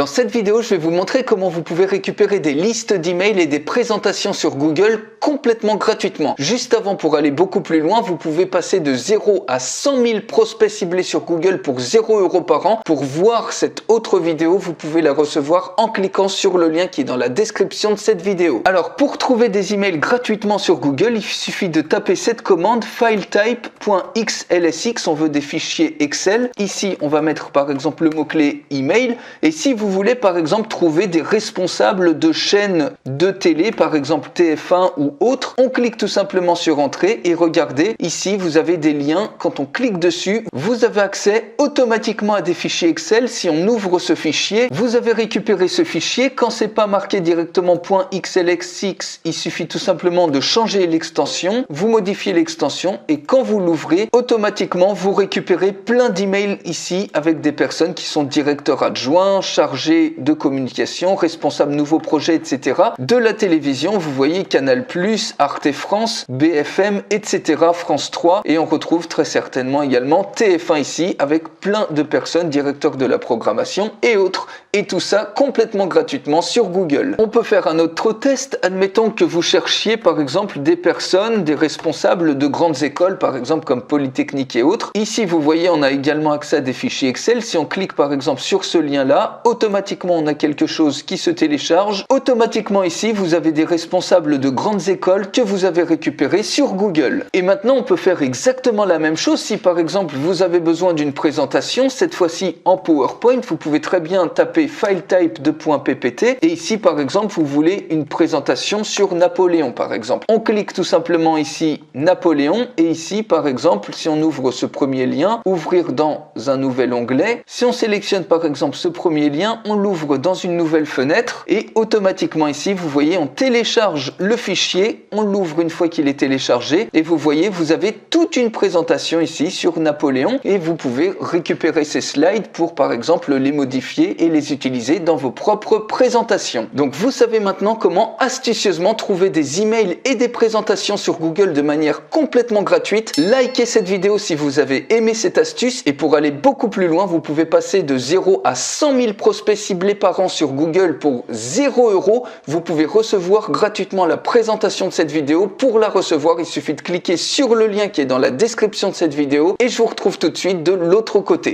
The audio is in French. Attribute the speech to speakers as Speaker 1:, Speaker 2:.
Speaker 1: Dans cette vidéo, je vais vous montrer comment vous pouvez récupérer des listes d'emails et des présentations sur Google complètement gratuitement. Juste avant, pour aller beaucoup plus loin, vous pouvez passer de 0 à 100 000 prospects ciblés sur Google pour 0 € par an. Pour voir cette autre vidéo, vous pouvez la recevoir en cliquant sur le lien qui est dans la description de cette vidéo. Alors, pour trouver des emails gratuitement sur Google, il suffit de taper cette commande filetype.xlsx. On veut des fichiers Excel. Ici, on va mettre par exemple le mot-clé email. Et si vous voulez par exemple trouver des responsables de chaînes de télé, par exemple TF1 ou autre, on clique tout simplement sur entrée et regardez, ici vous avez des liens. Quand on clique dessus, vous avez accès automatiquement à des fichiers Excel. Si on ouvre ce fichier, vous avez récupéré ce fichier. Quand c'est pas marqué directement .xlsx, il suffit tout simplement de changer l'extension, vous modifiez l'extension et quand vous l'ouvrez, automatiquement vous récupérez plein d'emails ici avec des personnes qui sont directeurs adjoints, chargés de communication, responsables nouveaux projets, etc. De la télévision, vous voyez Canal+, Arte France, BFM, etc. France 3 et on retrouve très certainement également TF1 ici avec plein de personnes, directeurs de la programmation et autres. Et tout ça complètement gratuitement sur Google. On peut faire un autre test. Admettons que vous cherchiez par exemple des personnes, des responsables de grandes écoles, par exemple comme Polytechnique et autres. Ici, vous voyez, on a également accès à des fichiers Excel. Si on clique par exemple sur ce lien-là, automatiquement, on a quelque chose qui se télécharge. Automatiquement ici, vous avez des responsables de grandes écoles que vous avez récupérés sur Google. Et maintenant, on peut faire exactement la même chose. Si par exemple, vous avez besoin d'une présentation, cette fois-ci en PowerPoint, vous pouvez très bien taper filetype.ppt et ici par exemple vous voulez une présentation sur Napoléon par exemple. On clique tout simplement ici Napoléon et ici par exemple si on ouvre ce premier lien, ouvrir dans un nouvel onglet. Si on sélectionne par exemple ce premier lien, on l'ouvre dans une nouvelle fenêtre et automatiquement ici vous voyez on télécharge le fichier, on l'ouvre une fois qu'il est téléchargé et vous voyez vous avez toute une présentation ici sur Napoléon et vous pouvez récupérer ces slides pour par exemple les modifier et les utiliser dans vos propres présentations. Donc vous savez maintenant comment astucieusement trouver des emails et des présentations sur Google de manière complètement gratuite. Likez cette vidéo si vous avez aimé cette astuce et pour aller beaucoup plus loin, vous pouvez passer de 0 à 100 000 prospects ciblés par an sur Google pour 0 €. Vous pouvez recevoir gratuitement la présentation de cette vidéo. Pour la recevoir, il suffit de cliquer sur le lien qui est dans la description de cette vidéo et je vous retrouve tout de suite de l'autre côté.